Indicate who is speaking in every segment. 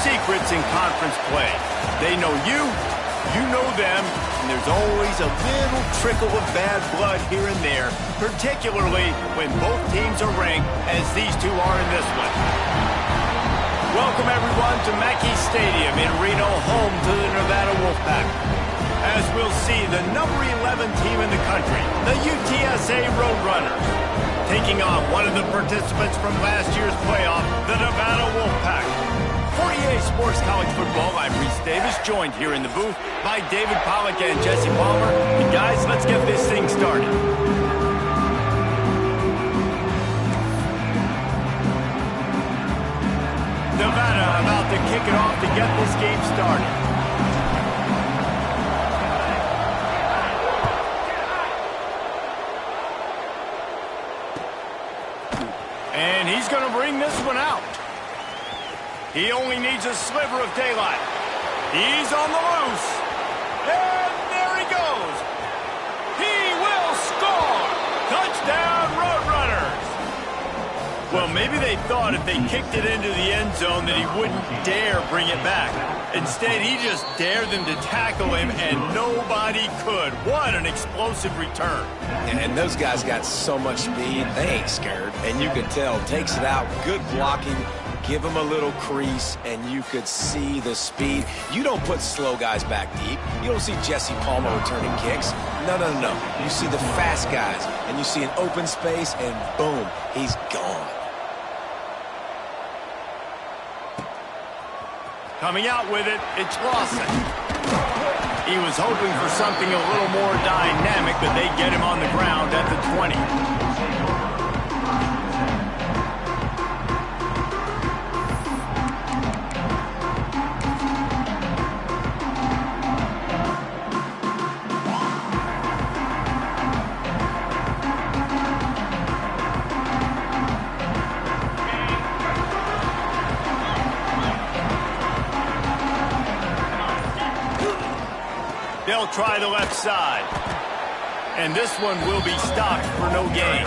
Speaker 1: secrets in conference play. They know you, you know them, and there's always a little trickle of bad blood here and there, particularly when both teams are ranked as these two are in this one. Welcome, everyone, to Mackey Stadium in Reno, home to the Nevada Wolfpack. As we'll see, the number 11 team in the country, the UTSA Roadrunners, taking on one of the participants from last year's playoff, the Nevada Wolfpack. For EA Sports College Football, I'm Reese Davis, joined here in the booth by David Pollack and Jesse Palmer. And guys, let's get this thing started. Nevada about to kick it off to get this game started. And he's going to bring this one out. He only needs a sliver of daylight. He's on the loose. And there he goes. He will score. Touchdown, Roadrunners. Well, maybe they thought if they kicked it into the end zone that he wouldn't dare bring it back. Instead, he just dared them to tackle him, and nobody could. What an explosive return.
Speaker 2: And those guys got so much speed, they ain't scared. And you can tell, takes it out, good blocking, give him a little crease, and you could see the speed. You don't put slow guys back deep. You don't see Jesse Palmer returning kicks. No. You see the fast guys, and you see an open space, and boom, he's gone.
Speaker 1: Coming out with it, it's Lawson. He was hoping for something a little more dynamic, but they get him on the ground at the 20. They'll try the left side. And this one will be stopped for no gain.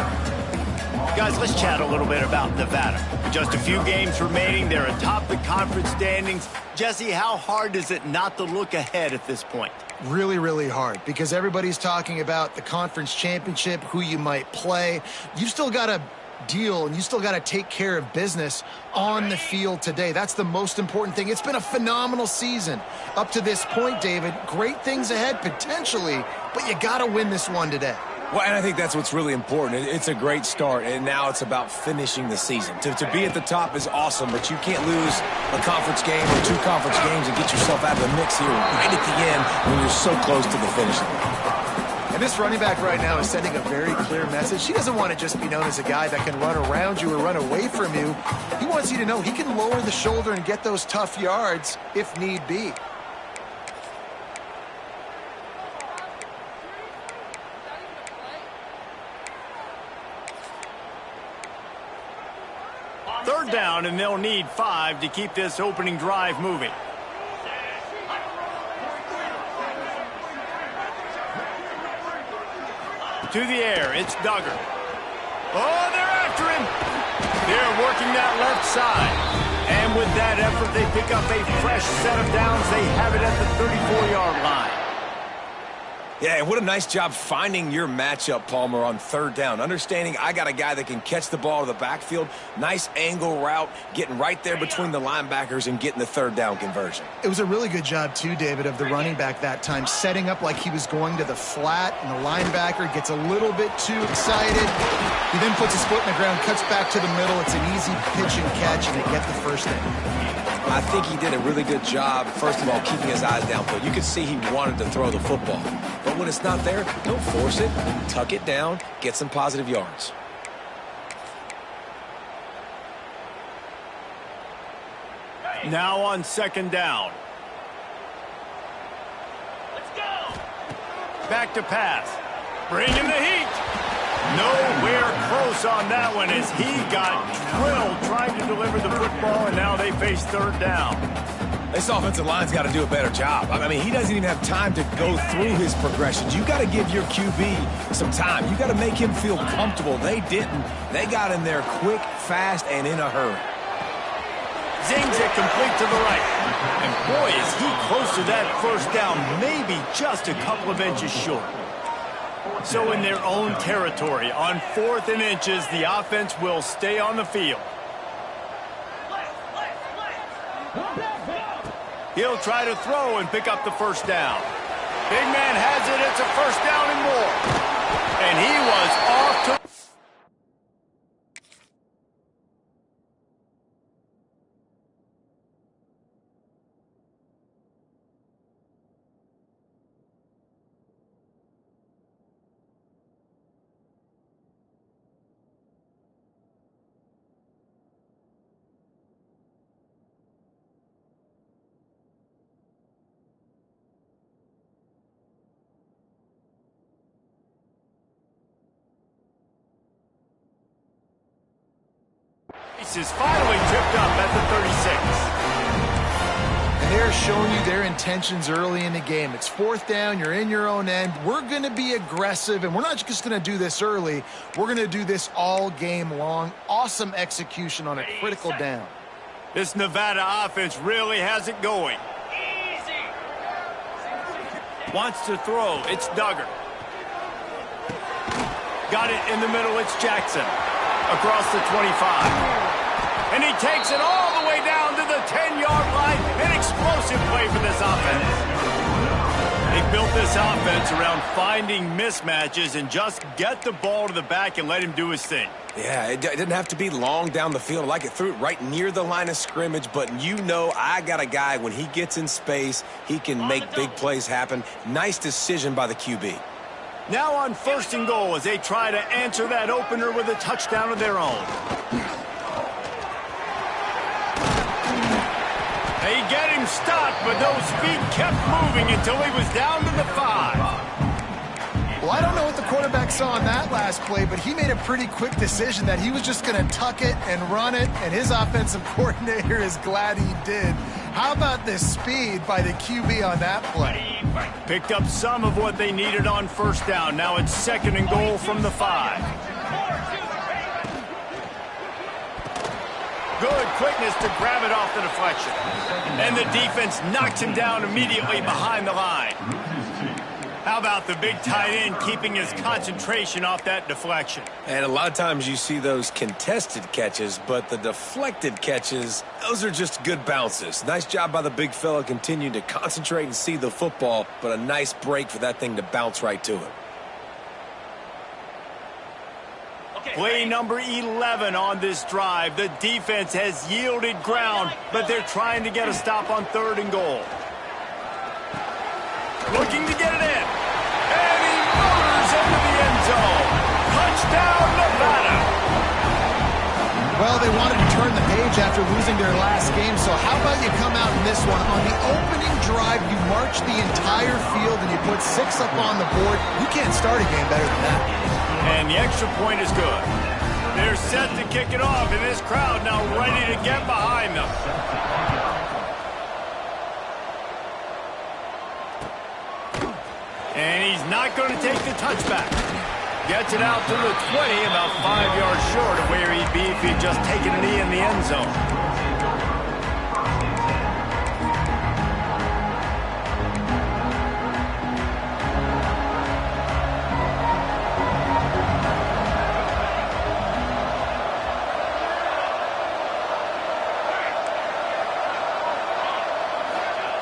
Speaker 1: Guys, let's chat a little bit about Nevada. With just a few games remaining, they're atop the conference standings. Jesse, how hard is it not to look ahead at this point?
Speaker 3: Really, really hard, because everybody's talking about the conference championship, who you might play. You still got to deal, and you still got to take care of business on the field today. That's the most important thing. It's been a phenomenal season up to this point, David. Great things ahead, potentially, but you got to win this one today.
Speaker 2: Well, and I think that's what's really important. It's a great start, and now it's about finishing the season. To be at the top is awesome, but you can't lose a conference game or two conference games and get yourself out of the mix here right at the end when you're so close to the finish line.
Speaker 3: And this running back right now is sending a very clear message. He doesn't want to just be known as a guy that can run around you or run away from you. He wants you to know he can lower the shoulder and get those tough yards if need be.
Speaker 1: Third down, and they'll need 5 to keep this opening drive moving. To the air, it's Duggar. Oh, they're after him. They're working that left side. And with that effort, they pick up a fresh set of downs. They have it at the 34-yard line.
Speaker 2: Yeah, and what a nice job finding your matchup, Palmer, on third down. Understanding I got a guy that can catch the ball to the backfield. Nice angle route, getting right there between the linebackers and getting the third down conversion.
Speaker 3: It was a really good job, too, David, of the running back that time, setting up like he was going to the flat, and the linebacker gets a little bit too excited. He then puts his foot in the ground, cuts back to the middle. It's an easy pitch and catch, and they get the first down.
Speaker 2: I think he did a really good job, first of all, keeping his eyes downfield. You could see he wanted to throw the football. But when it's not there, don't force it. Tuck it down, get some positive yards.
Speaker 1: Now on second down. Let's go. Back to pass. Bringing the heat. Nowhere close on that one as he got drilled trying to deliver the football, and now they face third down.
Speaker 2: This offensive line's got to do a better job. I mean, he doesn't even have time to go through his progressions. You got to give your QB some time. You got to make him feel comfortable. They didn't. They got in there quick, fast, and in a hurry.
Speaker 1: Zings it complete to the right. And boy, is he close to that first down, maybe just a couple of inches short. So in their own territory, on 4th and inches, the offense will stay on the field. He'll try to throw and pick up the first down. Big man has it. It's a first down and more. And he was off to... is finally tripped up at the 36.
Speaker 3: And they're showing you their intentions early in the game. It's 4th down, you're in your own end. We're going to be aggressive, and we're not just going to do this early. We're going to do this all game long. Awesome execution on a critical down.
Speaker 1: This Nevada offense really has it going. Wants to throw. It's Duggar. Got it in the middle. It's Jackson. Across the 25. And he takes it all the way down to the 10-yard line. An explosive play for this offense. They built this offense around finding mismatches and just get the ball to the back and let him do his thing.
Speaker 2: Yeah, it didn't have to be long down the field. Like it threw it right near the line of scrimmage, but you know I got a guy, when he gets in space, he can make big plays happen. Nice decision by the QB.
Speaker 1: Now on 1st and goal as they try to answer that opener with a touchdown of their own. They get him stopped, but those feet kept moving until he was down to the 5.
Speaker 3: Well, I don't know what the quarterback saw on that last play, but he made a pretty quick decision that he was just going to tuck it and run it, and his offensive coordinator is glad he did. How about the speed by the QB on that play?
Speaker 1: Picked up some of what they needed on 1st down. Now it's 2nd and goal from the 5. Good quickness to grab it off the deflection. And the defense knocks him down immediately behind the line. How about the big tight end keeping his concentration off that deflection?
Speaker 2: And a lot of times you see those contested catches, but the deflected catches, those are just good bounces. Nice job by the big fella continuing to concentrate and see the football, but a nice break for that thing to bounce right to him.
Speaker 1: Play number 11 on this drive. The defense has yielded ground, but they're trying to get a stop on 3rd and goal. Looking to get it in. And he motors into the end zone. Touchdown, Nevada.
Speaker 3: Well, they wanted to turn the page after losing their last game, so how about you come out in this one? On the opening drive, you march the entire field and you put 6 up on the board. You can't start a game better than that.
Speaker 1: And the extra point is good. They're set to kick it off, and this crowd now ready to get behind them. And he's not going to take the touchback. Gets it out to the 20, about 5 yards short of where he'd be if he'd just taken a knee in the end zone.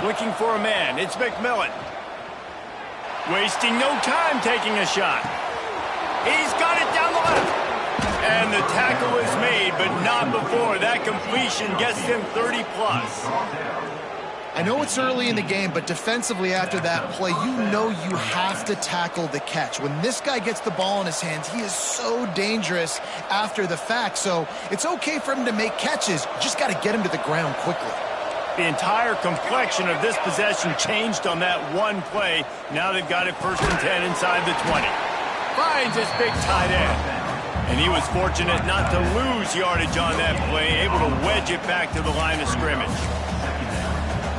Speaker 1: Looking for a man. It's McMillan. Wasting no time taking a shot. He's got it down the left. And the tackle is made, but not before that completion gets him 30-plus.
Speaker 3: I know it's early in the game, but defensively after that play, you know you have to tackle the catch. When this guy gets the ball in his hands, he is so dangerous after the fact. So it's okay for him to make catches. You just got to get him to the ground quickly.
Speaker 1: The entire complexion of this possession changed on that one play. Now they've got it 1st and 10 inside the 20. Finds his big tight end. And he was fortunate not to lose yardage on that play, able to wedge it back to the line of scrimmage.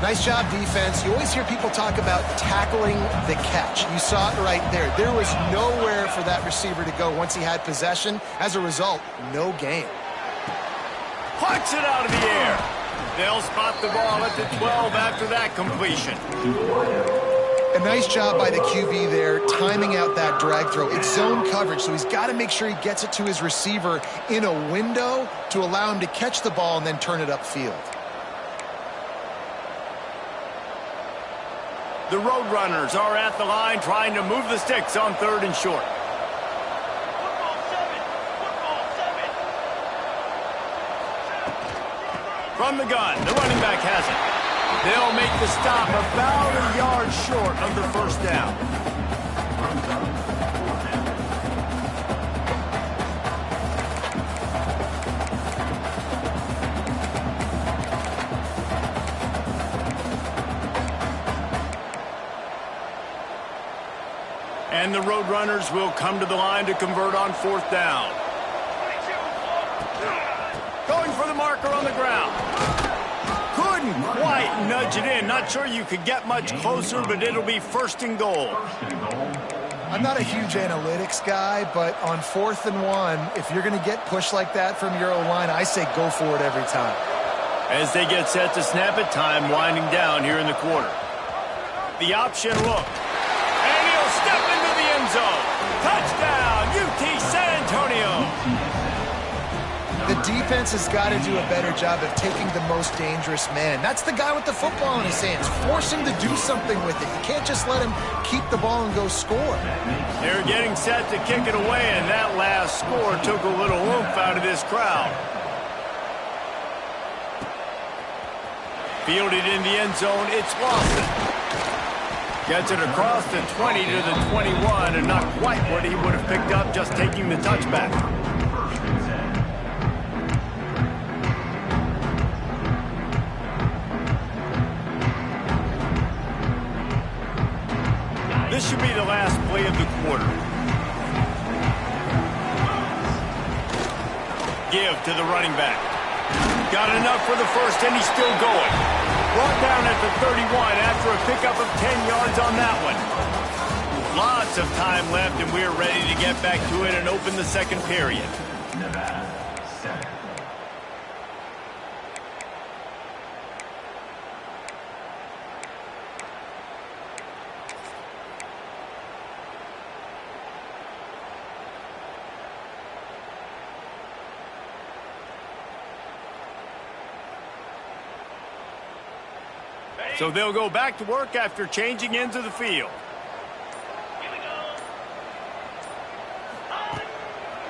Speaker 3: Nice job, defense. You always hear people talk about tackling the catch. You saw it right there. There was nowhere for that receiver to go once he had possession. As a result, no gain.
Speaker 1: Puts it out of the air. They'll spot the ball at the 12 after that completion.
Speaker 3: A nice job by the QB there, timing out that drag throw. It's zone coverage, so he's got to make sure he gets it to his receiver in a window to allow him to catch the ball and then turn it upfield.
Speaker 1: The Roadrunners are at the line trying to move the sticks on 3rd and short. From the gun, the running back has it. They'll make the stop about a yard short of the first down. And the Roadrunners will come to the line to convert on 4th down. Going for the marker on the ground. Couldn't quite nudge it in. Not sure you could get much closer, but it'll be 1st and goal.
Speaker 3: I'm not a huge analytics guy, but on 4th and 1, if you're going to get pushed like that from your O-line, I say go for it every time.
Speaker 1: As they get set to snap it, time winding down here in the quarter. The option look. And he'll step into the end zone. Touchdown, UT San Antonio.
Speaker 3: The defense has got to do a better job of taking the most dangerous man. That's the guy with the football in his hands. Force him to do something with it. You can't just let him keep the ball and go score.
Speaker 1: They're getting set to kick it away, and that last score took a little oomph out of this crowd. Fielded in the end zone, it's Lawson. Gets it across the 20 to the 21, and not quite what he would have picked up just taking the touchback. This should be the last play of the quarter. Give to the running back. Got enough for the first, and he's still going. Brought down at the 31 after a pickup of 10 yards on that one. Lots of time left, and we're ready to get back to it and open the second period. So they'll go back to work after changing into the field.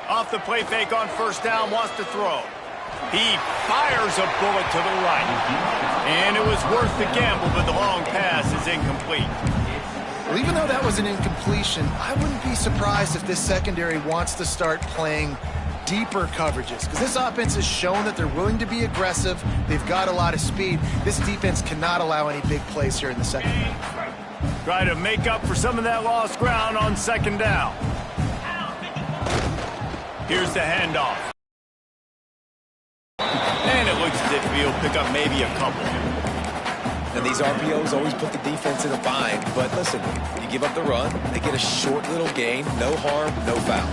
Speaker 1: Off the play fake on 1st down, wants to throw. He fires a bullet to the right. And it was worth the gamble, but the long pass is incomplete.
Speaker 3: Well, even though that was an incompletion, I wouldn't be surprised if this secondary wants to start playing deeper coverages, because this offense has shown that they're willing to be aggressive. They've got a lot of speed. This defense cannot allow any big plays here in the second half.
Speaker 1: Try to make up for some of that lost ground on 2nd down. Here's the handoff. And it looks as if he'll pick up maybe a couple.
Speaker 2: And these RPOs always put the defense in a bind. But listen, you give up the run, they get a short little gain, no harm, no foul.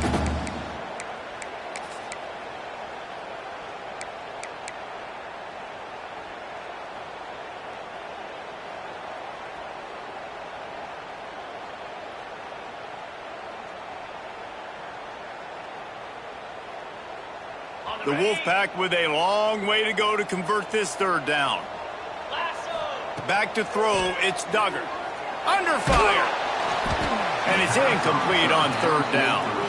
Speaker 1: The Wolfpack with a long way to go to convert this 3rd down. Back to throw, it's Duggar. Under fire. And it's incomplete on 3rd down.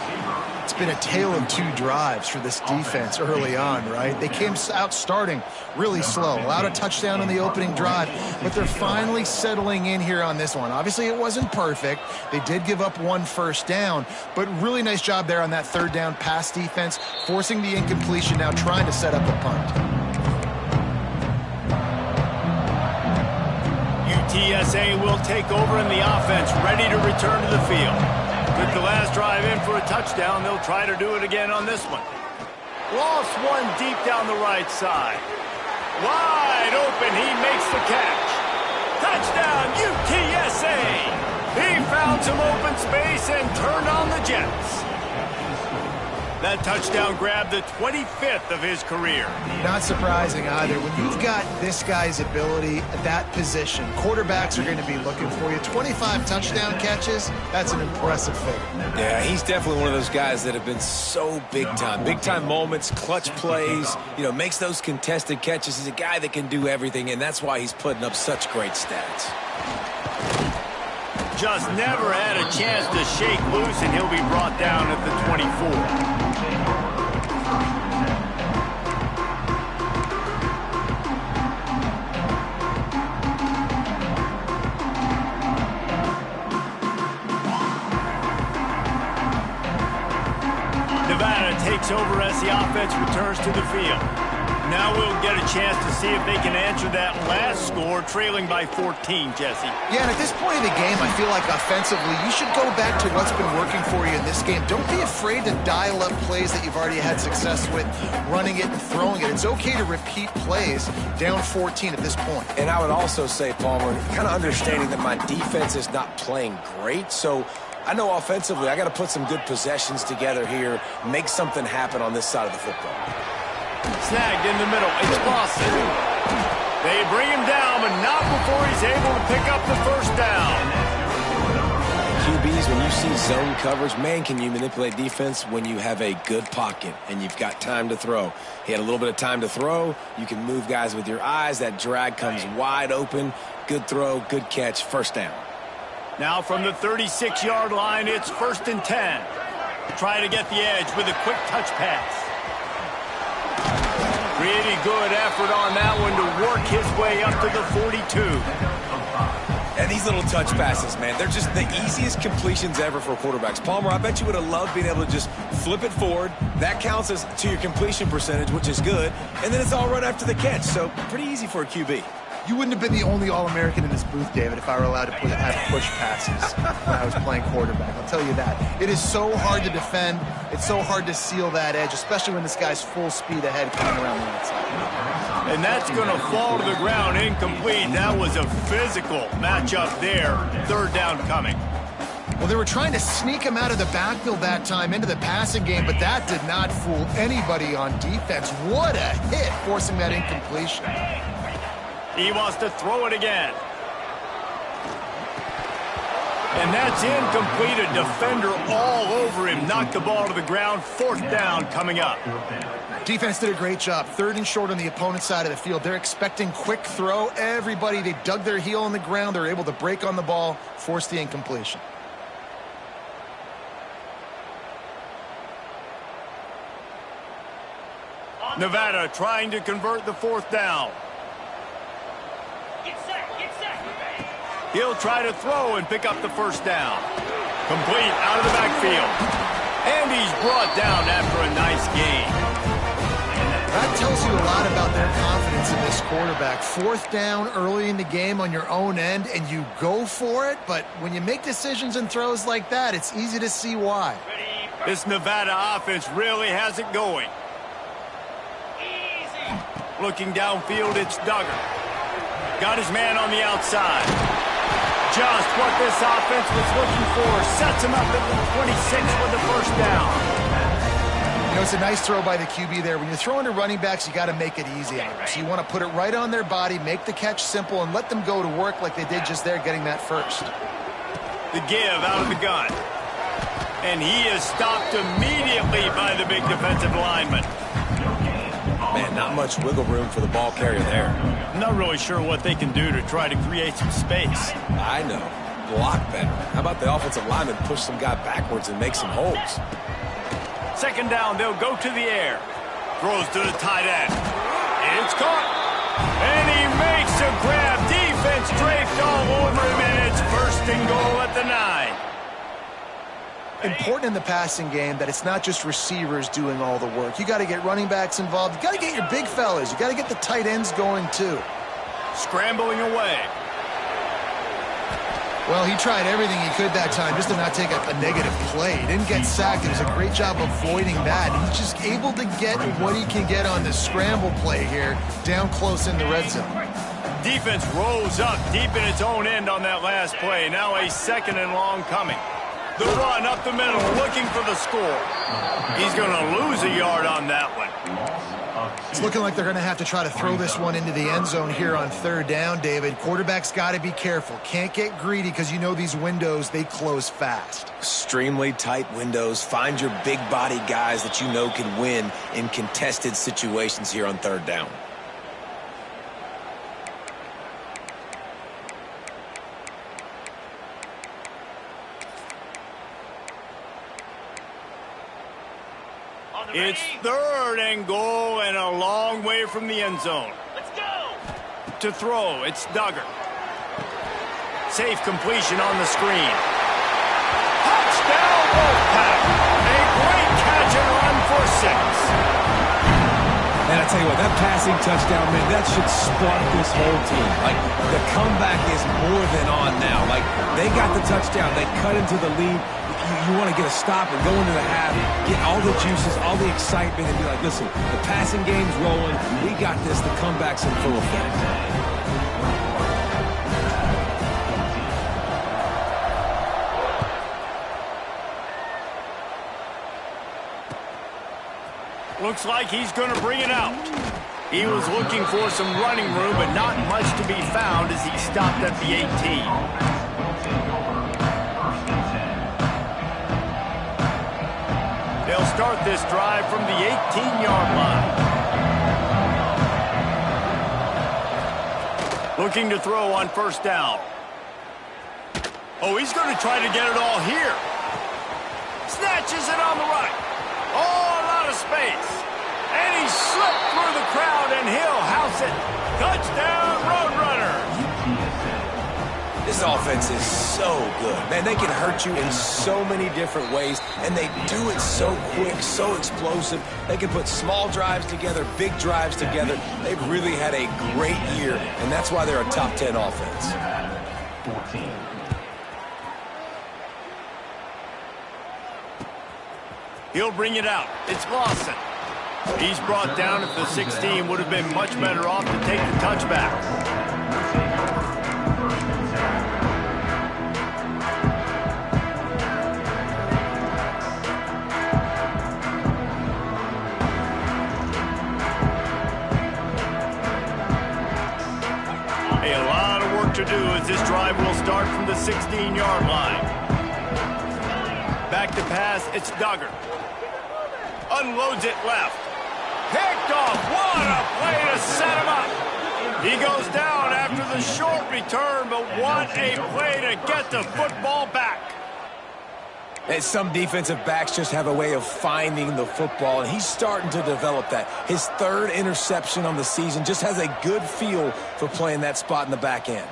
Speaker 3: It's been a tale of 2 drives for this defense early on, right? They came out starting really slow, allowed a touchdown on the opening drive, but they're finally settling in here on this one. Obviously, it wasn't perfect. They did give up 1 first down, but really nice job there on that 3rd down pass defense, forcing the incompletion, now trying to set up a punt.
Speaker 1: UTSA will take over in the offense, ready to return to the field. Took the last drive in for a touchdown. They'll try to do it again on this one. Lost one deep down the right side. Wide open, he makes the catch. Touchdown, UTSA! He found some open space and turned on the Jets. That touchdown grabbed the 25th of his career.
Speaker 3: Not surprising either. When you've got this guy's ability at that position, quarterbacks are going to be looking for you. 25 touchdown catches, that's an impressive figure.
Speaker 2: Yeah, he's definitely one of those guys that have been so big time. Big time moments, clutch plays, makes those contested catches. He's a guy that can do everything, and that's why he's putting up such great stats.
Speaker 1: Just never had a chance to shake loose, and he'll be brought down at the 24. Nevada takes over as the offense returns to the field. Now we'll get a chance to see if they can answer that last score, trailing by 14, Jesse.
Speaker 3: Yeah, and at this point of the game, I feel like offensively, you should go back to what's been working for you in this game. Don't be afraid to dial up plays that you've already had success with, running it and throwing it. It's okay to repeat plays down 14 at this point.
Speaker 2: And I would also say, Palmer, kind of understanding that my defense is not playing great, so I know offensively I got to put some good possessions together here, make something happen on this side of the football.
Speaker 1: Snagged in the middle. It's Boston. They bring him down, but not before he's able to pick up the first down.
Speaker 2: QBs, when you see zone coverage, man, can you manipulate defense when you have a good pocket and you've got time to throw. He had a little bit of time to throw. You can move guys with your eyes. That drag comes wide open. Good throw, good catch, first down.
Speaker 1: Now from the 36-yard line, it's 1st and 10. Try to get the edge with a quick touch pass. Pretty good effort on that one to work his way up to the 42.
Speaker 2: And these little touch passes, man, they're just the easiest completions ever for quarterbacks. Palmer, I bet you would have loved being able to just flip it forward. That counts as to your completion percentage, which is good. And then it's all right after the catch, so pretty easy for a QB.
Speaker 3: You wouldn't have been the only All-American in this booth, David, if I were allowed to have push passes when I was playing quarterback. I'll tell you that. It is so hard to defend. It's so hard to seal that edge, especially when this guy's full speed ahead coming around the outside.
Speaker 1: And that's going to fall to the ground incomplete. That was a physical matchup there. 3rd down coming.
Speaker 3: Well, they were trying to sneak him out of the backfield that time into the passing game, but that did not fool anybody on defense. What a hit, forcing that incompletion.
Speaker 1: He wants to throw it again. And that's incomplete. A defender all over him. Knocked the ball to the ground. 4th down coming up.
Speaker 3: Defense did a great job. 3rd and short on the opponent's side of the field. They're expecting quick throw. Everybody, they dug their heel on the ground. They're able to break on the ball, force the incompletion.
Speaker 1: Nevada trying to convert the 4th down. He'll try to throw and pick up the first down. Complete out of the backfield. And he's brought down after a nice gain.
Speaker 3: That tells you a lot about their confidence in this quarterback. 4th down early in the game on your own end, and you go for it. But when you make decisions and throws like that, it's easy to see why.
Speaker 1: This Nevada offense really has it going. Looking downfield, it's Duggar. Got his man on the outside. Just what this offense was looking for. Sets him up at the 26 with the first down.
Speaker 3: It's a nice throw by the QB there. When you're throwing to running backs, you got to make it easy on them. So you want to put it right on their body, make the catch simple, and let them go to work like they did just there, getting that first.
Speaker 1: The give out of the gun. And he is stopped immediately by the big defensive lineman.
Speaker 2: Man, not much wiggle room for the ball carrier there.
Speaker 1: I'm not really sure what they can do to try to create some space.
Speaker 2: I know. Block better. How about the offensive lineman push some guy backwards and make some holes?
Speaker 1: 2nd down, they'll go to the air. Throws to the tight end. It's caught. And he makes a grab. Defense draped all over him, and it's 1st and goal at the 9.
Speaker 3: Important in the passing game that it's not just receivers doing all the work. You got to get running backs involved. You got to get your big fellas. You got to get the tight ends going too.
Speaker 1: Scrambling away.
Speaker 3: Well, he tried everything he could that time just to not take a negative play. He didn't get sacked. It was a great job avoiding that. He's just able to get what he can get on the scramble play here, down close in the red zone.
Speaker 1: Defense rolls up deep in its own end on that last play. Now a 2nd and long coming. The run up the middle, looking for the score. He's going to lose a yard on that one.
Speaker 3: It's looking like they're going to have to try to throw this one into the end zone here on third down, David. Quarterback's got to be careful. Can't get greedy because you know these windows, they close fast.
Speaker 2: Extremely tight windows. Find your big body guys that you know can win in contested situations here on third down.
Speaker 1: It's third and goal and a long way from the end zone.
Speaker 4: Let's go!
Speaker 1: To throw, it's Duggar. Safe completion on the screen. Touchdown, Wolfpack! A great catch and run for 6.
Speaker 2: And I tell you what, that passing touchdown, man, that should spark this whole team. Like, the comeback is more than on now. Like, they got the touchdown. They cut into the lead. You want to get a stop and go into the half, get all the juices, all the excitement, and be like, listen, the passing game's rolling. We got this. The comeback's in full effect.
Speaker 1: Looks like he's going to bring it out. He was looking for some running room, but not much to be found as he stopped at the 18. They'll start this drive from the 18-yard line. Looking to throw on first down. Oh, he's going to try to get it all here. Snatches it on the right. Oh, a lot of space. And he slipped through the crowd, and he'll house it. Touchdown, Roadrunner.
Speaker 2: This offense is so good. Man, they can hurt you in so many different ways, and they do it so quick, so explosive. They can put small drives together, big drives together. They've really had a great year, and that's why they're a top 10 offense.
Speaker 4: 14.
Speaker 1: He'll bring it out. It's Lawson. He's brought down at the 16. Would have been much better off to take the touchback. To do as this drive will start from the 16-yard line. Back to pass, it's Duggar. Unloads it left. Picked off. What a play to set him up. He goes down after the short return, but what a play to get the football back.
Speaker 2: And some defensive backs just have a way of finding the football, and he's starting to develop that. His third interception on the season, just has a good feel for playing that spot in the back end.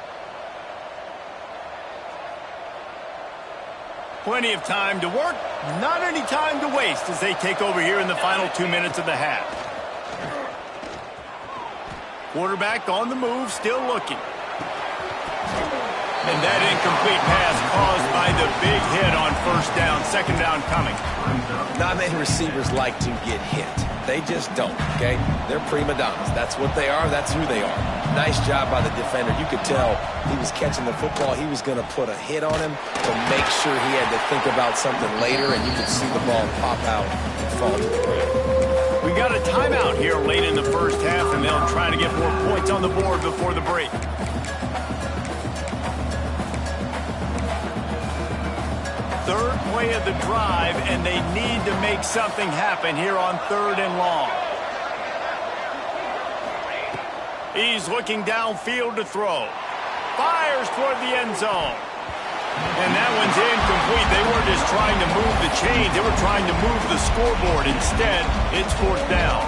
Speaker 1: Plenty of time to work, not any time to waste as they take over here in the final 2 minutes of the half. Quarterback on the move, still looking. And that incomplete pass caused by the big hit on first down, second down coming.
Speaker 2: Not many receivers like to get hit. They just don't, okay? They're prima donnas. That's what they are. That's who they are. Nice job by the defender. You could tell he was catching the football. He was going to put a hit on him to make sure he had to think about something later, and you could see the ball pop out and fall to the ground.
Speaker 1: We got a timeout here late in the first half, and they'll try to get more points on the board before the break. Third play of the drive, and they need to make something happen here on third and long. He's looking downfield to throw. Fires toward the end zone. And that one's incomplete. They weren't just trying to move the chains. They were trying to move the scoreboard. Instead, it's fourth down.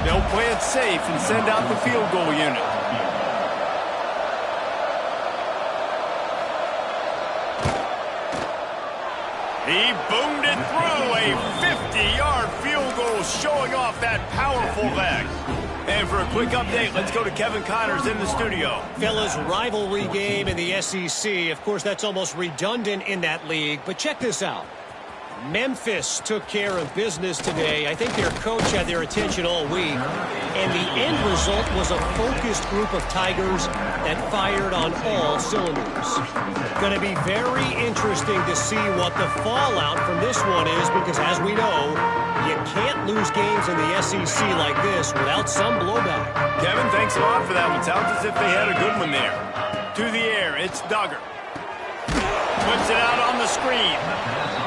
Speaker 1: They'll play it safe and send out the field goal unit. He boomed it through a 50-yard field goal, showing off that powerful leg. And for a quick update, let's go to Kevin Connors in the studio.
Speaker 5: Fellas, rivalry game in the SEC. Of course, that's almost redundant in that league, but check this out. Memphis took care of business today. I think their coach had their attention all week. And the end result was a focused group of Tigers that fired on all cylinders. Going to be very interesting to see what the fallout from this one is because, as we know, you can't lose games in the SEC like this without some blowback.
Speaker 1: Kevin, thanks a lot for that one. Sounds as if they had a good one there. To the air, it's Duggar. Puts it out on the screen.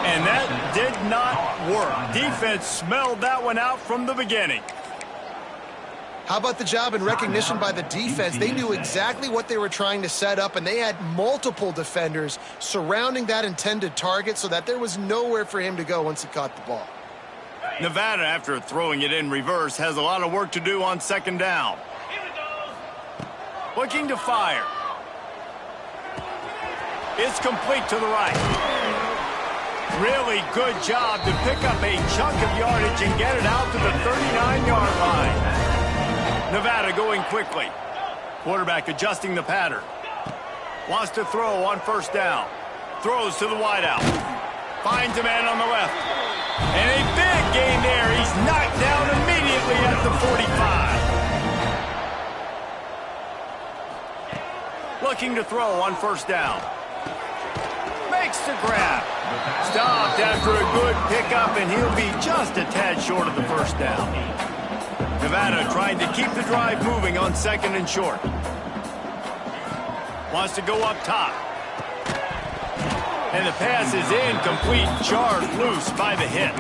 Speaker 1: And that did not work. Defense smelled that one out from the beginning.
Speaker 3: How about the job and recognition by the defense? They knew exactly what they were trying to set up, and they had multiple defenders surrounding that intended target so that there was nowhere for him to go once he caught the ball.
Speaker 1: Nevada, after throwing it in reverse, has a lot of work to do on second down. Looking to fire. It's complete to the right. Really good job to pick up a chunk of yardage and get it out to the 39-yard line. Nevada going quickly. Quarterback adjusting the pattern. Wants to throw on first down. Throws to the wideout. Finds a man on the left. And a big gain there. He's knocked down immediately at the 45. Looking to throw on first down. Makes the grab. Stopped after a good pickup, and he'll be just a tad short of the first down. Nevada trying to keep the drive moving on second and short. Wants to go up top. And the pass is incomplete, jarred loose by the hit.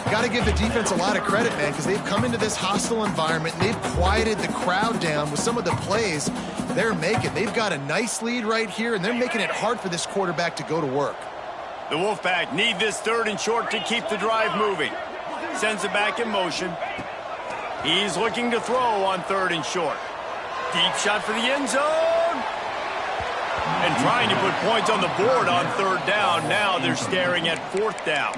Speaker 3: Got to give the defense a lot of credit, man, because they've come into this hostile environment and they've quieted the crowd down with some of the plays they're making. They've got a nice lead right here, and they're making it hard for this quarterback to go to work.
Speaker 1: The Wolfpack need this third and short to keep the drive moving. Sends it back in motion. He's looking to throw on third and short. Deep shot for the end zone. And trying to put points on the board on third down. Now they're staring at fourth down.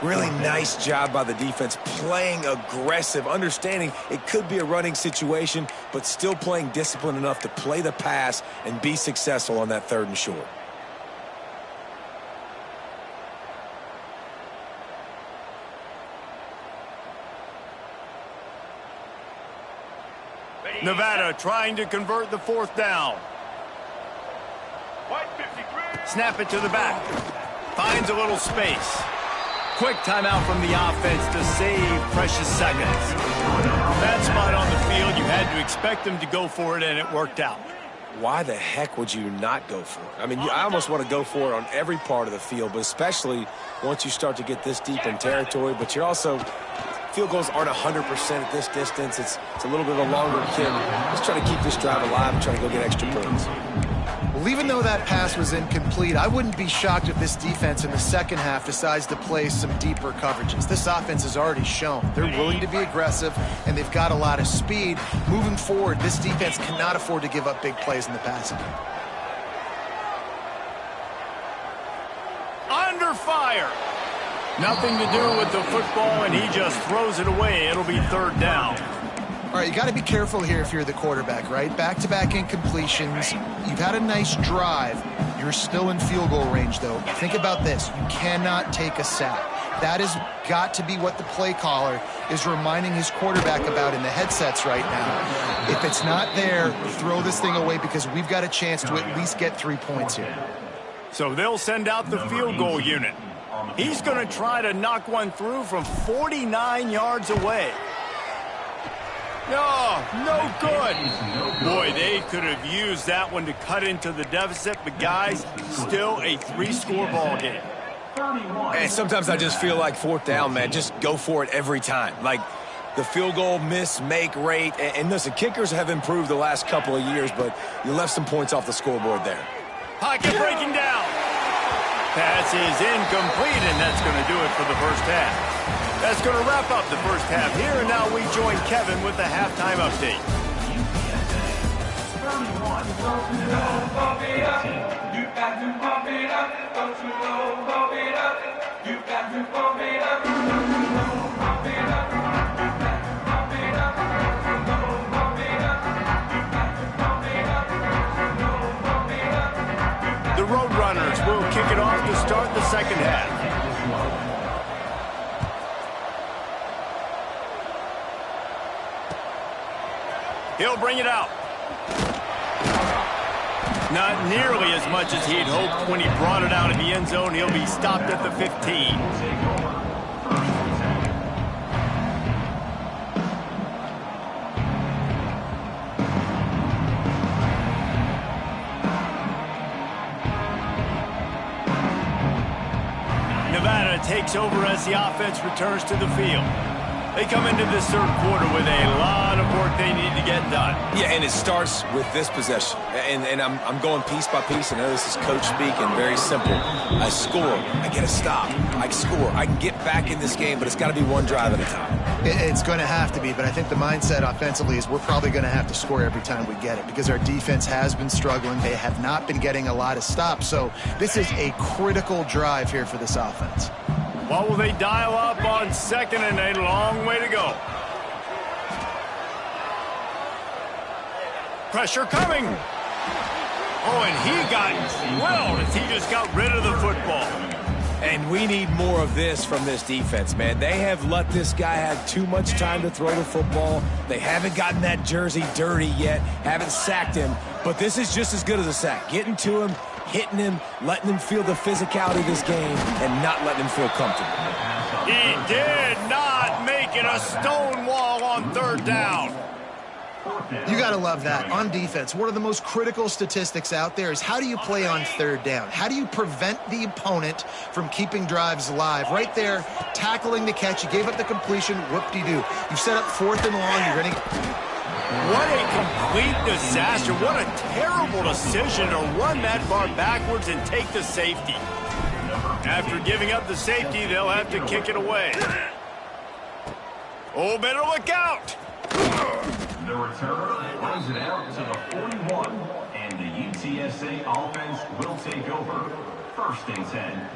Speaker 2: Really nice job by the defense, playing aggressive, understanding it could be a running situation, but still playing disciplined enough to play the pass and be successful on that third and short.
Speaker 1: Nevada trying to convert the fourth down. Snap it to the back. Finds a little space. Quick timeout from the offense to save precious seconds. That spot on the field, you had to expect them to go for it, and it worked out.
Speaker 2: Why the heck would you not go for it? I mean, I almost want to go for it on every part of the field, but especially once you start to get this deep in territory. But you're also, field goals aren't 100% at this distance. It's a little bit of a longer kick. Let's try to keep this drive alive and try to go get extra points.
Speaker 3: Well, even though that pass was incomplete, I wouldn't be shocked if this defense in the second half decides to play some deeper coverages. This offense has already shown they're willing to be aggressive, and they've got a lot of speed. Moving forward, this defense cannot afford to give up big plays in the passing game.
Speaker 1: Under fire. Nothing to do with the football, and he just throws it away. It'll be third down.
Speaker 3: All right, you got to be careful here if you're the quarterback, right? Back-to-back incompletions. You've had a nice drive. You're still in field goal range, though. Think about this. You cannot take a sack. That has got to be what the play caller is reminding his quarterback about in the headsets right now. If it's not there, throw this thing away because we've got a chance to at least get 3 points here.
Speaker 1: So they'll send out the field goal unit. He's going to try to knock one through from 49 yards away. No, no good. Boy, they could have used that one to cut into the deficit, but guys, still a 3-score ball game.
Speaker 2: And sometimes I just feel like fourth down, man, just go for it every time. Like the field goal miss-make rate. And listen, kickers have improved the last couple of years, but you left some points off the scoreboard there.
Speaker 1: Pocket breaking down. Pass is incomplete, and that's going to do it for the first half. That's going to wrap up the first half here, and now we join Kevin with the halftime update. The Roadrunners will kick it off to start the second half. He'll bring it out. Not nearly as much as he'd hoped when he brought it out of the end zone. He'll be stopped at the 15. Nevada takes over as the offense returns to the field. They come into this third quarter with a lot of work they need to get done.
Speaker 2: Yeah, and it starts with this possession. And I'm going piece by piece. I know this is coach speak and very simple. I score. I get a stop. I score. I can get back in this game, but it's got to be one drive at a time.
Speaker 3: It's going to have to be, but I think the mindset offensively is we're probably going to have to score every time we get it because our defense has been struggling. They have not been getting a lot of stops, so this is a critical drive here for this offense.
Speaker 1: What will they dial up on second and a long way to go? Pressure coming. Oh, and he got drilled as he just got rid of the football.
Speaker 2: And we need more of this from this defense, man. They have let this guy have too much time to throw the football. They haven't gotten that jersey dirty yet, haven't sacked him. But this is just as good as a sack. Getting to him, hitting him, letting him feel the physicality of this game, and not letting him feel comfortable.
Speaker 1: He did not make it a stone wall on third down.
Speaker 3: You got to love that. On defense, one of the most critical statistics out there is how do you play on third down? How do you prevent the opponent from keeping drives alive? Right there, tackling the catch. You gave up the completion. Whoop-de-doo. You've set up fourth and long. You're going to...
Speaker 1: What a complete disaster. What a terrible decision to run that far backwards and take the safety. After giving up the safety, they'll have to kick it away. Oh, better look out.
Speaker 4: The return brings it out to the 41, and the UTSA offense will take over. First and 10.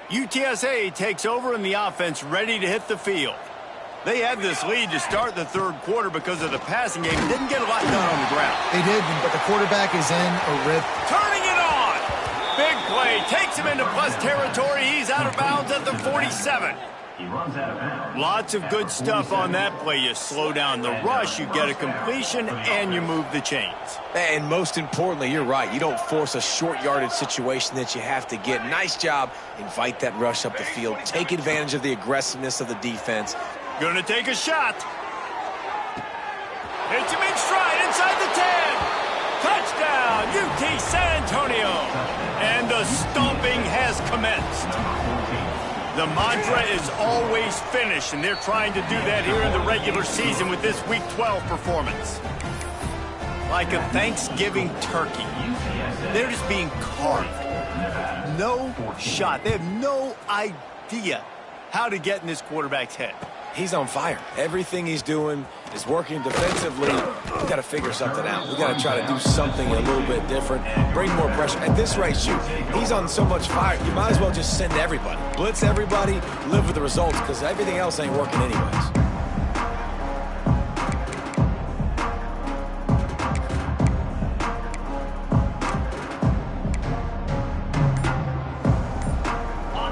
Speaker 1: UTSA takes over and the offense ready to hit the field. They had this lead to start the third quarter because of the passing game. Didn't get a lot done on the ground.
Speaker 3: They did, but the quarterback is in a rhythm.
Speaker 1: Turning it on. Big play. Takes him into plus territory. He's out of bounds at the 47.
Speaker 4: He runs out of bounds.
Speaker 1: Lots of good stuff on that play. You slow down the rush, you get a completion, and you move the chains.
Speaker 2: And most importantly, you're right. You don't force a short yardage situation that you have to get. Nice job. Invite that rush up the field. Take advantage of the aggressiveness of the defense.
Speaker 1: Gonna take a shot. Hits him in stride inside the 10. Touchdown, UT San Antonio. And the stomping has commenced. The mantra is always finish, and they're trying to do that here in the regular season with this Week 12 performance. Like a Thanksgiving turkey. They're just being carved. No shot. They have no idea how to get in this quarterback's head.
Speaker 2: He's on fire. Everything he's doing is working defensively. We've got to figure something out. We've got to try to do something a little bit different, bring more pressure. At this rate, shoot, he's on so much fire, you might as well just send everybody. Blitz everybody, live with the results, because everything else ain't working anyways.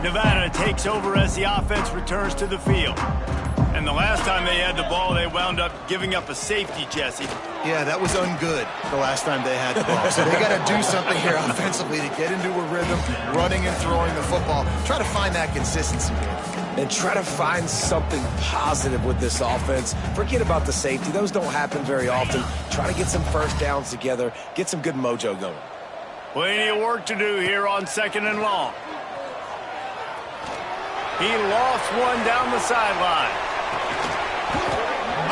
Speaker 1: Nevada takes over as the offense returns to the field. And the last time they had the ball, they wound up giving up a safety, Jesse.
Speaker 3: Yeah, that was ungood the last time they had the ball. So they got to do something here offensively to get into a rhythm, running and throwing the football. Try to find that consistency here.
Speaker 2: And try to find something positive with this offense. Forget about the safety. Those don't happen very often. Try to get some first downs together. Get some good mojo going.
Speaker 1: Plenty of work to do here on second and long. He lost one down the sideline.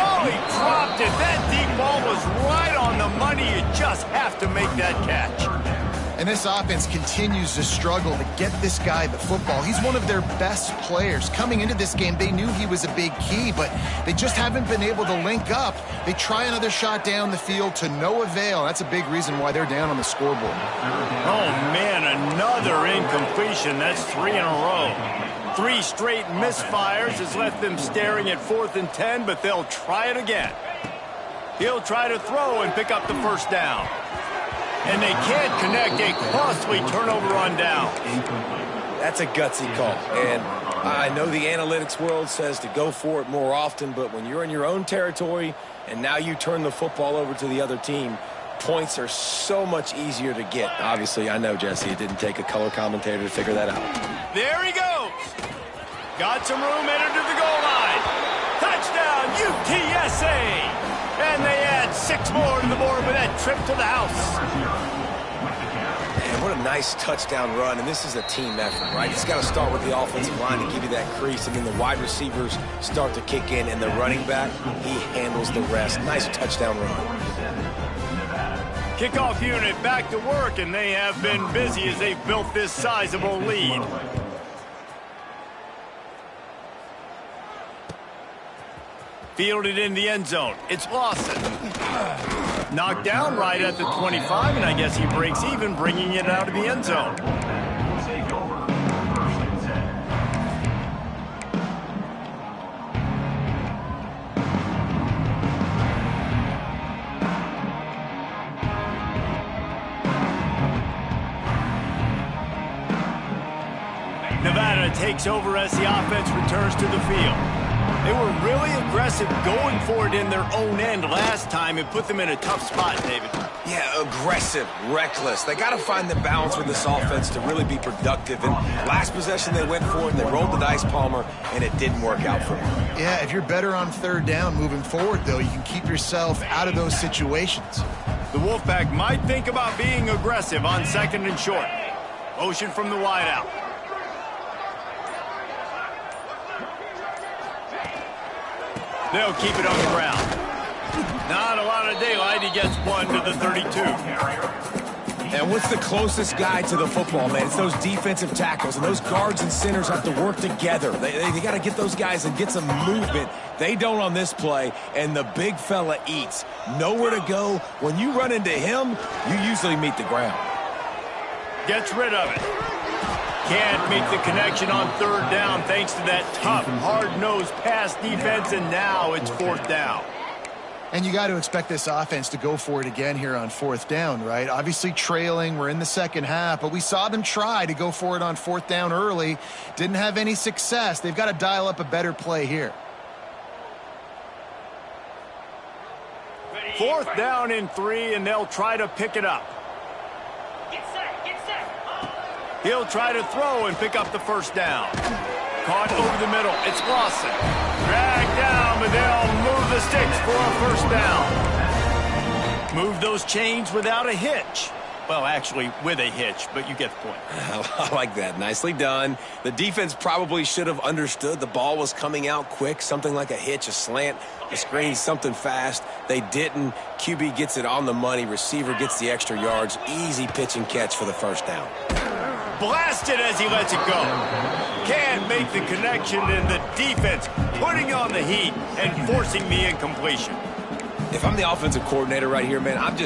Speaker 1: Oh, he dropped it. That deep ball was right on the money. You just have to make that catch.
Speaker 3: And this offense continues to struggle to get this guy the football. He's one of their best players. Coming into this game, they knew he was a big key, but they just haven't been able to link up. They try another shot down the field to no avail. That's a big reason why they're down on the scoreboard.
Speaker 1: Oh, man, another incompletion. That's 3 in a row. 3 straight misfires has left them staring at 4th and 10, but they'll try it again. He'll try to throw and pick up the first down. and they can't connect a costly turnover on down.
Speaker 2: That's a gutsy call, and I know the analytics world says to go for it more often, but when you're in your own territory and now you turn the football over to the other team, points are so much easier to get. Obviously, I know, Jesse, it didn't take a color commentator to figure that out.
Speaker 1: There he goes. Got some room, entered to the goal line. Touchdown, UTSA. And they add 6 more to the board with that trip to the house.
Speaker 2: Man, what a nice touchdown run, and this is a team effort, right? It's got to start with the offensive line to give you that crease, and then the wide receivers start to kick in, and the running back, he handles the rest. Nice touchdown run.
Speaker 1: Kickoff unit back to work, and they have been busy as they've built this sizable lead. Fielded in the end zone. It's Lawson. Knocked down right at the 25, and I guess he breaks even, bringing it out of the end zone.
Speaker 4: We'll take over. First and 10.
Speaker 1: Nevada takes over as the offense returns to the field. They were really aggressive going for it in their own end last time. It put them in a tough spot, David.
Speaker 2: Yeah, aggressive, reckless. They got to find the balance with this offense to really be productive. And last possession, they went for it, and they rolled the dice, Palmer, and it didn't work out for them.
Speaker 3: Yeah, if you're better on third down moving forward, though, you can keep yourself out of those situations.
Speaker 1: The Wolfpack might think about being aggressive on second and short. Motion from the wideout. They'll keep it on the ground. Not a lot of daylight. He gets 1 to the 32.
Speaker 2: And what's the closest guy to the football, man? It's those defensive tackles, and those guards and centers have to work together. They got to get those guys and get some movement. They don't on this play, and the big fella eats. Nowhere to go. When you run into him, you usually meet the ground.
Speaker 1: Gets rid of it. Can't make the connection on third down thanks to that tough, hard-nosed pass defense, and now it's fourth down.
Speaker 3: And you got to expect this offense to go for it again here on fourth down, right? Obviously trailing, we're in the second half, but we saw them try to go for it on fourth down early. Didn't have any success. They've got to dial up a better play here.
Speaker 1: Fourth down and 3, and they'll try to pick it up. He'll try to throw and pick up the first down. Caught over the middle. It's Lawson. Dragged down, but they'll move the sticks for a first down. Move those chains without a hitch. Well, actually, with a hitch, but you get the point.
Speaker 2: I like that. Nicely done. The defense probably should have understood the ball was coming out quick, something like a hitch, a slant, a screen, something fast. They didn't. QB gets it on the money. Receiver gets the extra yards. Easy pitch and catch for the first down.
Speaker 1: Blasted as he lets it go. Can't make the connection, and the defense putting on the heat and forcing the incompletion.
Speaker 2: If I'm the offensive coordinator right here, man, I'm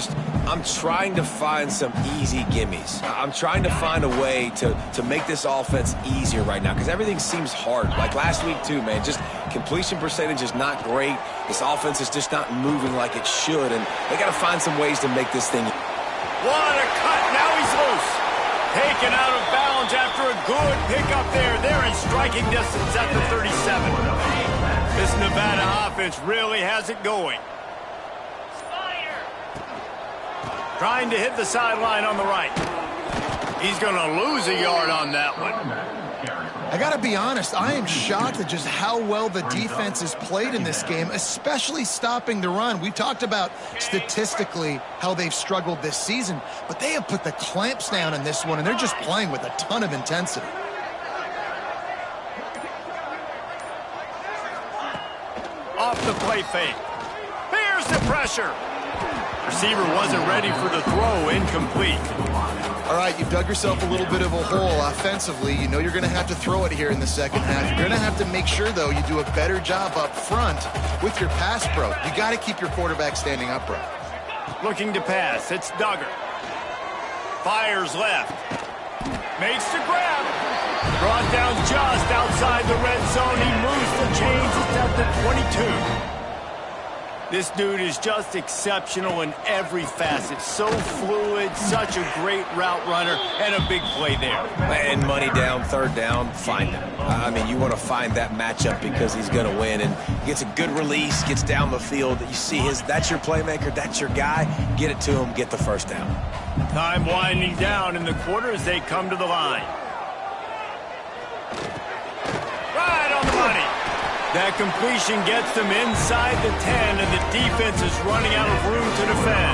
Speaker 2: trying to find some easy gimmies. I'm trying to find a way to make this offense easier right now because everything seems hard. Like last week, too, man, just completion percentage is not great. This offense is just not moving like it should, and they got to find some ways to make this thing.
Speaker 1: What a cut. Now he's loose. Taken out of bounds after a good pickup there. They're in striking distance at the 37. This Nevada offense really has it going. Trying to hit the sideline on the right. He's going to lose a yard on that one.
Speaker 3: I got to be honest, I am shocked at just how well the defense has played in this game, especially stopping the run. We talked about statistically how they've struggled this season, but they have put the clamps down in this one, and they're just playing with a ton of intensity.
Speaker 1: Off the play fake. Here's the pressure. Receiver wasn't ready for the throw, incomplete.
Speaker 3: All right, you've dug yourself a little bit of a hole offensively. You know you're going to have to throw it here in the second half. You're going to have to make sure, though, you do a better job up front with your pass pro. You got to keep your quarterback standing upright.
Speaker 1: Looking to pass. It's Duggar. Fires left. Makes the grab. Brought down just outside the red zone. He moves the chains. It's at the 22. This dude is just exceptional in every facet. So fluid, such a great route runner, and a big play there.
Speaker 2: And money down, third down, find him. I mean, you want to find that matchup because he's going to win. And gets a good release, gets down the field. You see that's your playmaker, that's your guy. Get it to him, get the first down.
Speaker 1: Time winding down in the quarter as they come to the line. Right on the money. That completion gets them inside the 10, and the defense is running out of room to defend.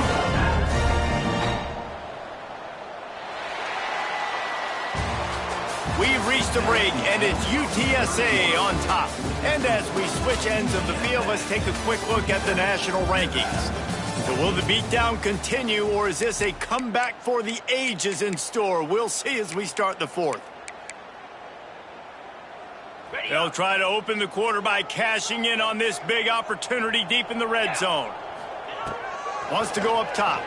Speaker 1: We've reached a break, and it's UTSA on top. And as we switch ends of the field, let's take a quick look at the national rankings. So will the beatdown continue, or is this a comeback for the ages in store? We'll see as we start the fourth. They'll try to open the quarter by cashing in on this big opportunity deep in the red zone. Wants to go up top.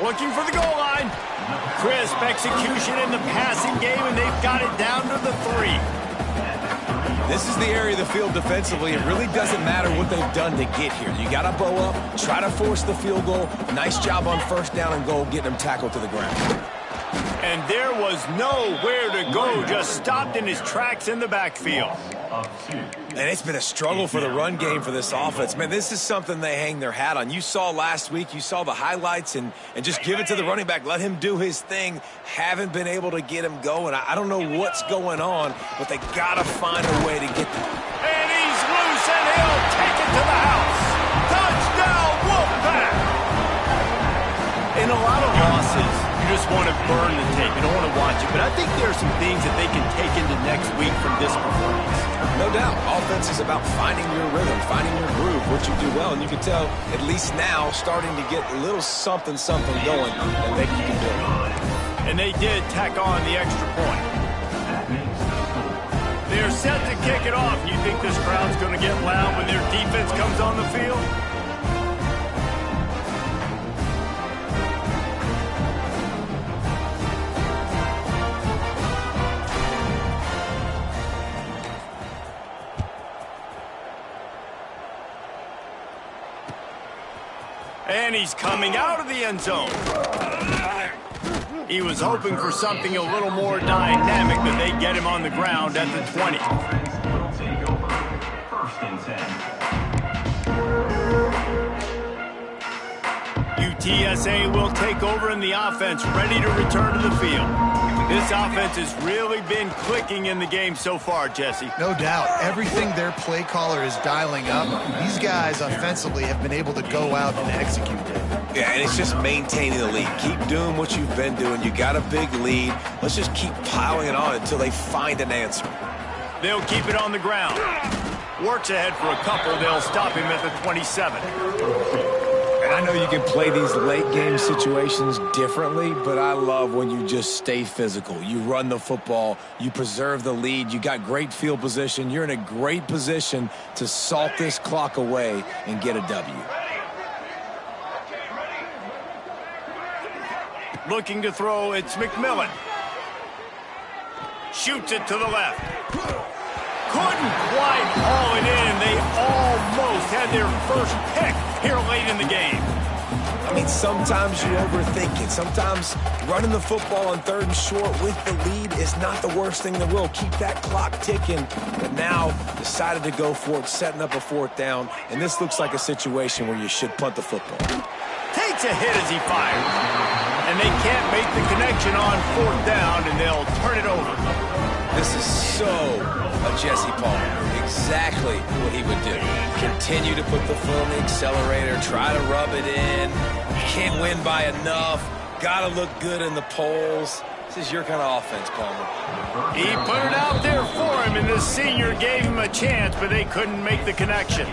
Speaker 1: Looking for the goal line. Crisp execution in the passing game, and they've got it down to the 3.
Speaker 2: This is the area of the field defensively. It really doesn't matter what they've done to get here. You got to bow up, try to force the field goal. Nice job on first down and goal, getting them tackled to the ground.
Speaker 1: And there was nowhere to go, just stopped in his tracks in the backfield.
Speaker 2: And it's been a struggle for the run game for this offense. Man, this is something they hang their hat on. You saw last week, you saw the highlights, and just give it to the running back. Let him do his thing. Haven't been able to get him going. I don't know what's going on, but they got to find a way to get them.
Speaker 1: And he's loose, and he'll take it to the house. Touchdown, Wolfpack! In a lot of losses, you just want to burn the tape. You don't want to watch it. But I think there are some things that they can take into next week from this performance.
Speaker 2: No doubt. Offense is about finding your rhythm, finding your groove, what you do well. And you can tell, at least now, starting to get a little something going that maybe you can build on.
Speaker 1: And they did tack on the extra point. They're set to kick it off. You think this crowd's going to get loud when their defense comes on the field? And he's coming out of the end zone. He was hoping for something a little more dynamic, but they get him on the ground at the 20.
Speaker 4: Will take over. First and 10.
Speaker 1: UTSA will take over in the offense, ready to return to the field. This offense has really been clicking in the game so far, Jesse.
Speaker 3: No doubt. Everything their play caller is dialing up, these guys offensively have been able to go out and execute it.
Speaker 2: Yeah, and it's just maintaining the lead. Keep doing what you've been doing. You got a big lead. Let's just keep piling it on until they find an answer.
Speaker 1: They'll keep it on the ground. Works ahead for a couple. They'll stop him at the 27.
Speaker 2: And I know you can play these late game situations differently, but I love when you just stay physical. You run the football, you preserve the lead, you got great field position. You're in a great position to salt this clock away and get a W.
Speaker 1: Looking to throw, it's McMillan. Shoots it to the left. Couldn't quite haul it in. They almost had their first pick here late in the game.
Speaker 2: I mean, sometimes you overthink it. Sometimes running the football on 3rd and short with the lead is not the worst thing in the world. Keep that clock ticking. But now decided to go for it, setting up a 4th down. And this looks like a situation where you should punt the football.
Speaker 1: Takes a hit as he fires. And they can't make the connection on 4th down, and they'll turn it over.
Speaker 2: This is so a Jesse Palmer. Exactly what he would do. Continue to put the foot on the accelerator, try to rub it in. Can't win by enough. Got to look good in the polls. This is your kind of offense, Palmer.
Speaker 1: He put it out there for him, and the senior gave him a chance, but they couldn't make the connection.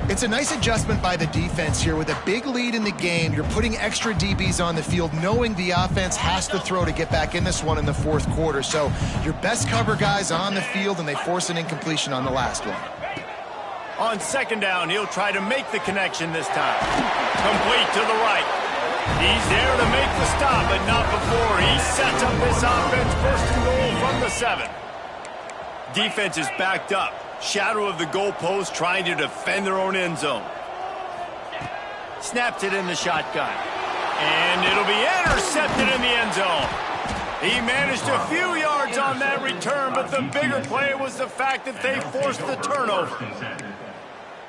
Speaker 3: It's a nice adjustment by the defense here. With a big lead in the game, you're putting extra DBs on the field, knowing the offense has to throw to get back in this one in the 4th quarter. So your best cover guys on the field, and they force an incompletion on the last one.
Speaker 1: On 2nd down, he'll try to make the connection this time. Complete to the right. He's there to make the stop, but not before he sets up this offense. 1st and goal from the 7. Defense is backed up. Shadow of the goalpost trying to defend their own end zone. Snaps it in the shotgun. And it'll be intercepted in the end zone. He managed a few yards on that return, but the bigger play was the fact that they forced the turnover.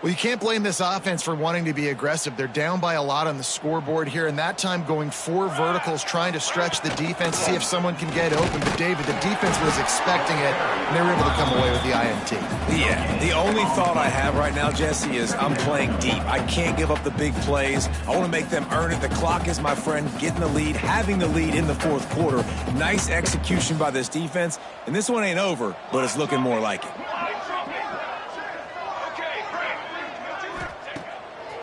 Speaker 3: Well, you can't blame this offense for wanting to be aggressive. They're down by a lot on the scoreboard here, and that time going 4 verticals, trying to stretch the defense, see if someone can get open. But, David, the defense was expecting it, and they were able to come away with the INT.
Speaker 2: Yeah, the only thought I have right now, Jesse, is I'm playing deep. I can't give up the big plays. I want to make them earn it. The clock is my friend. Getting the lead, having the lead in the fourth quarter. Nice execution by this defense, and this one ain't over, but it's looking more like it.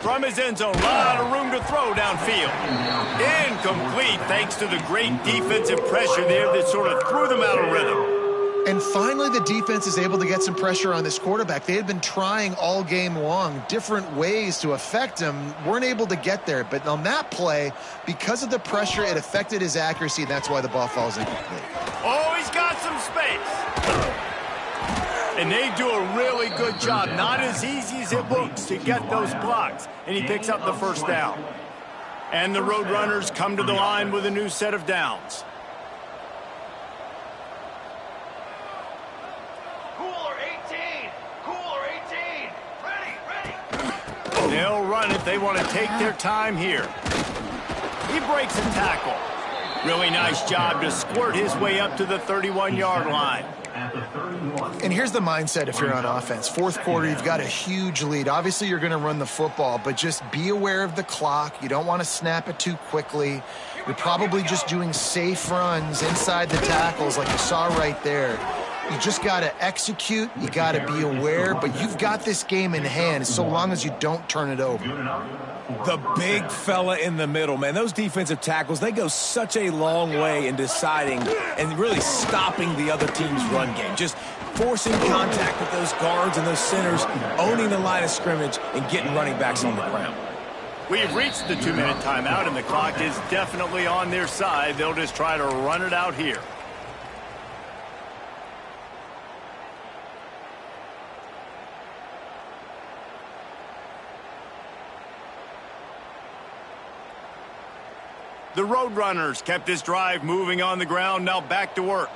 Speaker 1: From his end zone, a lot of room to throw downfield. Incomplete thanks to the great defensive pressure there that sort of threw them out of rhythm.
Speaker 3: And finally, the defense is able to get some pressure on this quarterback. They had been trying all game long, different ways to affect him, weren't able to get there. But on that play, because of the pressure, it affected his accuracy, and that's why the ball falls incomplete.
Speaker 1: Oh, he's got some space. And they do a really good job. Not as easy as it looks to get those blocks. And he picks up the first down. And the Roadrunners come to the line with a new set of downs.
Speaker 6: Cooler 18! Cooler 18! Ready!
Speaker 1: They'll run it. They want to take their time here. He breaks a tackle. Really nice job to squirt his way up to the 31-yard line.
Speaker 3: And here's the mindset if you're on offense. Fourth quarter, you've got a huge lead. Obviously, you're going to run the football, but just be aware of the clock. You don't want to snap it too quickly. You're probably just doing safe runs inside the tackles like you saw right there. You just got to execute. You got to be aware, but you've got this game in hand so long as you don't turn it over.
Speaker 2: The big fella in the middle, man. Those defensive tackles, they go such a long way in deciding and really stopping the other team's run game. Just forcing contact with those guards and those centers, owning the line of scrimmage, and getting running backs on the ground.
Speaker 1: We've reached the 2-minute timeout, and the clock is definitely on their side. They'll just try to run it out here. The Roadrunners kept this drive moving on the ground, now back to work.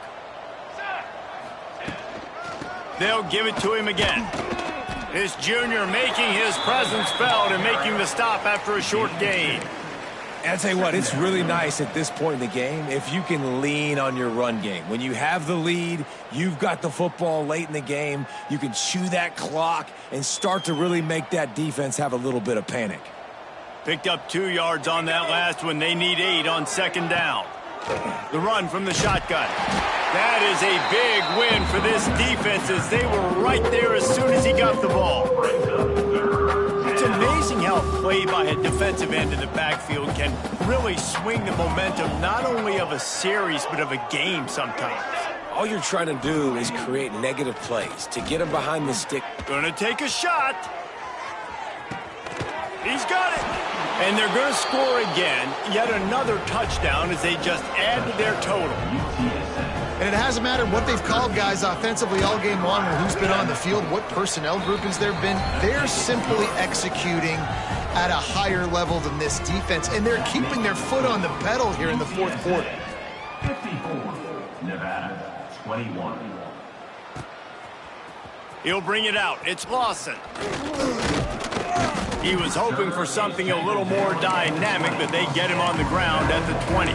Speaker 1: They'll give it to him again. This junior making his presence felt and making the stop after a short gain.
Speaker 2: And I tell you what, it's really nice at this point in the game if you can lean on your run game. When you have the lead, you've got the football late in the game, you can chew that clock and start to really make that defense have a little bit of panic.
Speaker 1: Picked up 2 yards on that last one. They need 8 on second down. The run from the shotgun. That is a big win for this defense as they were right there as soon as he got the ball. It's amazing how a play by a defensive end in the backfield can really swing the momentum not only of a series but of a game sometimes.
Speaker 2: All you're trying to do is create negative plays to get them behind the stick.
Speaker 1: Gonna take a shot. He's got it. And they're going to score again. Yet another touchdown as they just add to their total.
Speaker 3: And it hasn't mattered what they've called guys offensively all game long or who's been on the field, what personnel groupings there have been. They're simply executing at a higher level than this defense, and they're keeping their foot on the pedal here in the fourth quarter.
Speaker 4: 54, Nevada, 21.
Speaker 1: He'll bring it out. It's Lawson. He was hoping for something a little more dynamic, but they get him on the ground at the 20.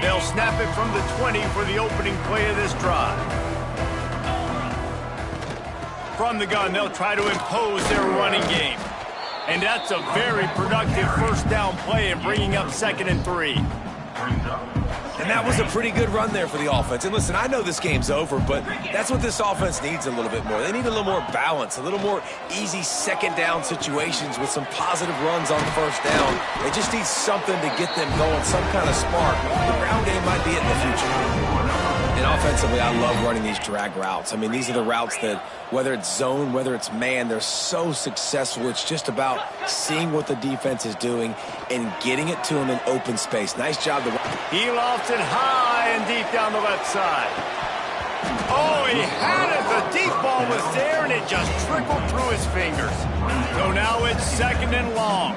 Speaker 1: They'll snap it from the 20 for the opening play of this drive. From the gun, they'll try to impose their running game. And that's a very productive first down play and bringing up 2nd and 3.
Speaker 2: And that was a pretty good run there for the offense. And listen, I know this game's over, but that's what this offense needs a little bit more. They need a little more balance, a little more easy second down situations with some positive runs on first down. They just need something to get them going, some kind of spark. The ground game might be it in the future. And offensively, I love running these drag routes. I mean, these are the routes that, whether it's zone, whether it's man, they're so successful. It's just about seeing what the defense is doing and getting it to them in open space. Nice job.
Speaker 1: He lofts it high and deep down the left side. Oh, he had it. The deep ball was there, and it just trickled through his fingers. So now it's 2nd and long.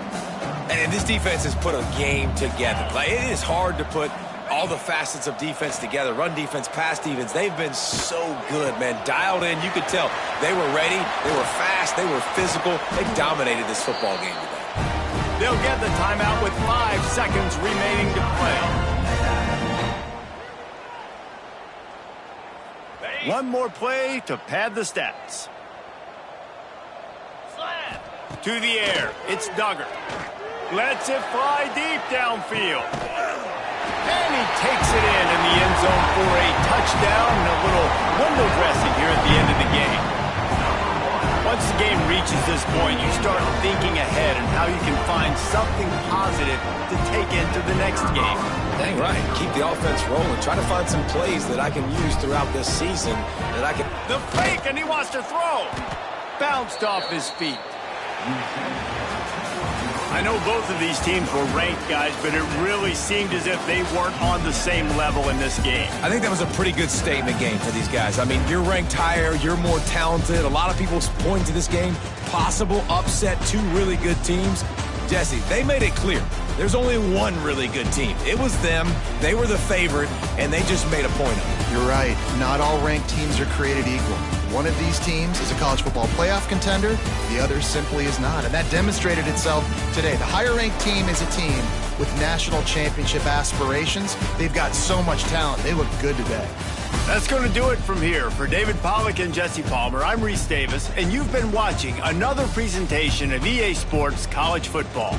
Speaker 2: And this defense has put a game together. Like, it is hard to put all the facets of defense together. Run defense, pass defense. They've been so good, man. Dialed in. You could tell they were ready. They were fast. They were physical. They dominated this football game today.
Speaker 1: They'll get the timeout with 5 seconds remaining to play. One more play to pad the stats.
Speaker 6: Slam.
Speaker 1: To the air. It's Duggar. Lets it fly deep downfield. And he takes it in the end zone for a touchdown and a little window dressing here at the end of the game. Once the game reaches this point, you start thinking ahead and how you can find something positive to take into the next game.
Speaker 2: Dang right. Keep the offense rolling. Try to find some plays that I can use throughout this season that I can...
Speaker 1: The fake, and he wants to throw. Bounced off his feet. I know both of these teams were ranked, guys, but it really seemed as if they weren't on the same level in this game.
Speaker 2: I think that was a pretty good statement game for these guys. I mean, you're ranked higher, you're more talented. A lot of people point to this game, possible upset, 2 really good teams. Jesse, they made it clear. There's only one really good team. It was them. They were the favorite, and they just made a point of it.
Speaker 3: You're right. Not all ranked teams are created equal. One of these teams is a college football playoff contender. The other simply is not. And that demonstrated itself today. The higher-ranked team is a team with national championship aspirations. They've got so much talent. They look good today.
Speaker 1: That's going to do it from here. For David Pollack and Jesse Palmer, I'm Reese Davis, and you've been watching another presentation of EA Sports College Football.